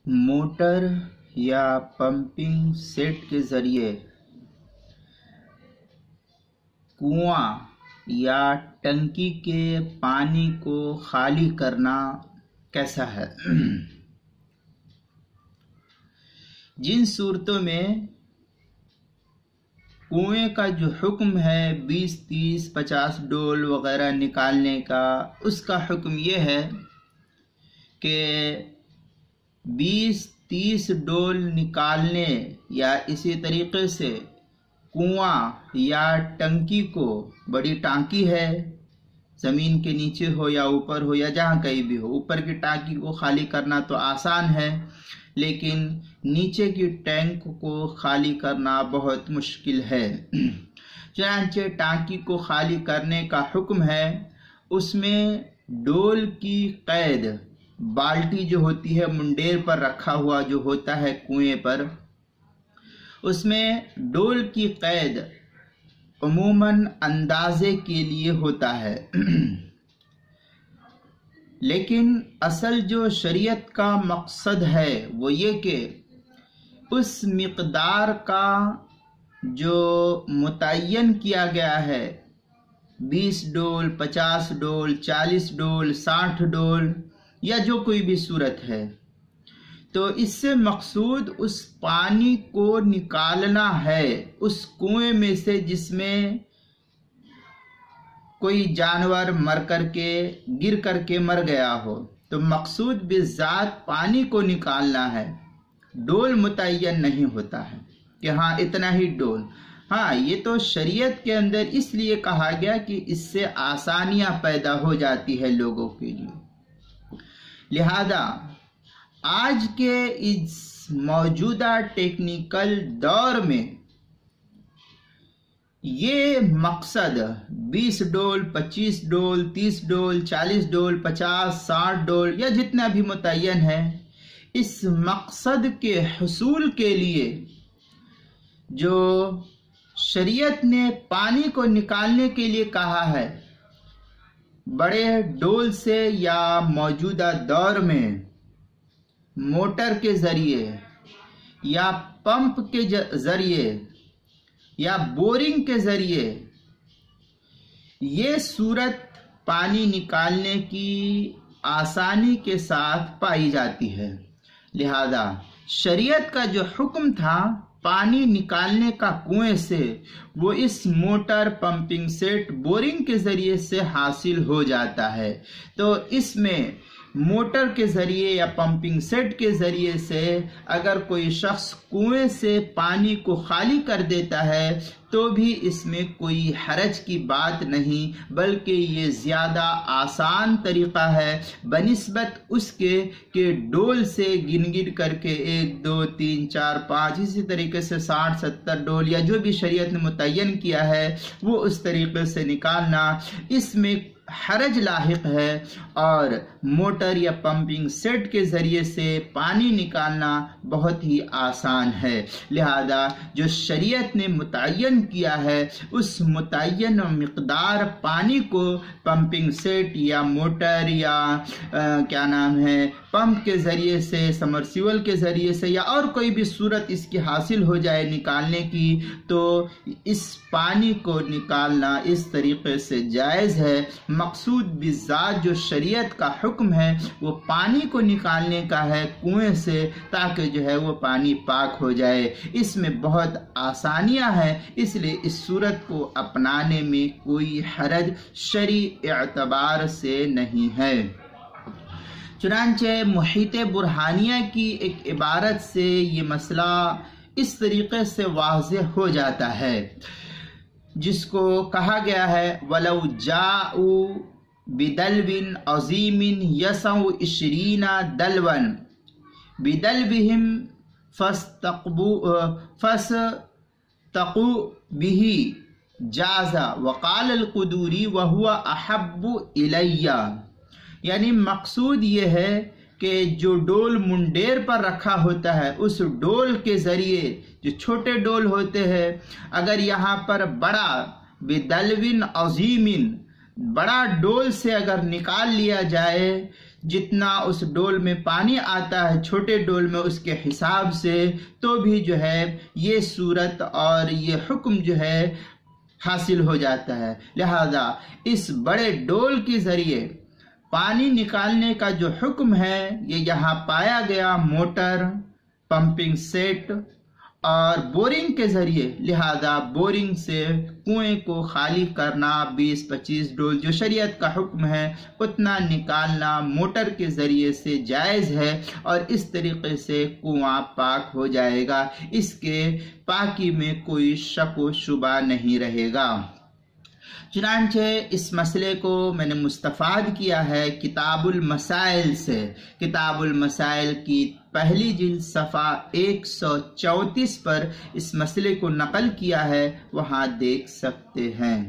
Motor یا pumping set کے ذریعے کنواں یا ٹنکی کے پانی کو خالی کرنا کیسا ہے؟ جن صورتوں میں کنویں کا جو حکم ہے 20, 30, 50 ڈول وغیرہ نکالنے کا، اس کا حکم یہ ہے کہ 20, 30 ڈول نکالنے یا اسی طریقے سے کنواں یا ٹنکی کو، بڑی ٹانکی ہے زمین کے نیچے ہو یا اوپر ہو یا جہاں کہیں بھی ہو، اوپر کی ٹانکی کو خالی کرنا تو آسان ہے، لیکن نیچے کی ٹینک کو خالی کرنا بہت مشکل ہے۔ چنانچہ ٹانکی کو خالی کرنے کا حکم ہے، اس میں ڈول کی قید، بالٹی جو ہوتی ہے منڈیر پر رکھا ہوا جو ہوتا ہے کنویں پر، اس میں ڈول کی قید عموماً اندازے کے لیے ہوتا ہے، لیکن اصل جو شریعت کا مقصد ہے وہ یہ کہ اس مقدار کا جو متعین کیا گیا ہے، 20 ڈول، 50 ڈول، 40 ڈول، 60 ڈول یا جو کوئی بھی صورت ہے، تو اس سے مقصود اس پانی کو نکالنا ہے اس کنویں میں سے جس میں کوئی جانور گر کر کے مر گیا ہو، تو مقصود بذات پانی کو نکالنا ہے، ڈول متعین نہیں ہوتا ہے کہ ہاں اتنا ہی ڈول۔ ہاں، یہ تو شریعت کے اندر اس لیے کہا گیا کہ اس سے آسانیاں پیدا ہو جاتی ہے لوگوں کے لیے۔ لہذا آج کے اس موجودہ ٹیکنیکل دور میں یہ مقصد 20 ڈول، 25 ڈول، 30 ڈول، 40 ڈول، 50، 60 ڈول یا جتنا بھی متعین ہے، اس مقصد کے حصول کے لیے جو شریعت نے پانی کو نکالنے کے لیے کہا ہے، بڑے ڈول سے یا موجودہ دور میں موٹر کے ذریعے یا پمپ کے ذریعے یا بورنگ کے ذریعے یہ صورت پانی نکالنے کی آسانی کے ساتھ پائی جاتی ہے۔ لہذا شریعت کا جو حکم تھا پانی نکالنے کا کنویں سے، وہ اس موٹر، پمپنگ سیٹ، بورنگ کے ذریعے سے حاصل ہو جاتا ہے۔ تو اس میں موٹر کے ذریعے یا پمپنگ سیٹ کے ذریعے سے اگر کوئی شخص کنویں سے پانی کو خالی کر دیتا ہے تو بھی اس میں کوئی حرج کی بات نہیں، بلکہ یہ زیادہ آسان طریقہ ہے بنسبت اس کے کہ ڈول سے گن کر کے 1، 2، 3، 4، 5 اسی طریقے سے 60، 70 ڈول یا جو بھی شریعت نے متعین کیا ہے وہ اس طریقے سے نکالنا، اس میں حرج لاحق ہے، اور موٹر یا پمپنگ سیٹ کے ذریعے سے پانی نکالنا بہت ہی آسان ہے۔ لہذا جو شریعت نے متعین کیا ہے اس متعین مقدار پانی کو پمپنگ سیٹ یا موٹر یا پمپ کے ذریعے سے، سمرسیول کے ذریعے سے یا اور کوئی بھی صورت اس کی حاصل ہو جائے نکالنے کی، تو اس پانی کو نکالنا اس طریقے سے جائز ہے۔ مقصود بذات جو شریعت کا حکم ہے وہ پانی کو نکالنے کا ہے کنویں سے، تاکہ جو ہے وہ پانی پاک ہو جائے۔ اس میں بہت آسانیاں ہیں، اس لیے اس صورت کو اپنانے میں کوئی حرج شرعی اعتبار سے نہیں ہے۔ چنانچہ محیط برہانیہ کی ایک عبارت سے یہ مسئلہ اس طریقے سے واضح ہو جاتا ہے، جس کو کہا گیا ہے وَلَوْ جَاءُوا بِدَلْوٍ عَظِيمٍ يَسَعُ 20 دَلْوًا بِدَلْوِهِمْ فَاسْتَقُوا بِهِ جَازَ وَقَالَ الْقُدُورِي وَهُوَ أَحَبُّ إِلَيَّ۔ یعنی مقصود یہ ہے کہ جو ڈول منڈیر پر رکھا ہوتا ہے اس ڈول کے ذریعے، جو چھوٹے ڈول ہوتے ہیں، اگر یہاں پر بڑا بدلوین عظیم، بڑا ڈول سے اگر نکال لیا جائے جتنا اس ڈول میں پانی آتا ہے چھوٹے ڈول میں اس کے حساب سے، تو بھی جو ہے یہ صورت اور یہ حکم جو ہے حاصل ہو جاتا ہے۔ لہذا اس بڑے ڈول کے ذریعے پانی نکالنے کا جو حکم ہے یہ یہاں پایا گیا موٹر، پمپنگ سیٹ اور بورنگ کے ذریعے۔ لہذا بورنگ سے کنویں کو خالی کرنا 20-25 ڈول جو شریعت کا حکم ہے اتنا نکالنا موٹر کے ذریعے سے جائز ہے، اور اس طریقے سے کنواں پاک ہو جائے گا، اس کے پاکی میں کوئی شک و شبہ نہیں رہے گا۔ چنانچہ اس مسئلے کو میں نے مستفاد کیا ہے کتاب المسائل سے۔ کتاب المسائل کی پہلی جلد صفحہ 134 پر اس مسئلے کو نقل کیا ہے، وہاں دیکھ سکتے ہیں۔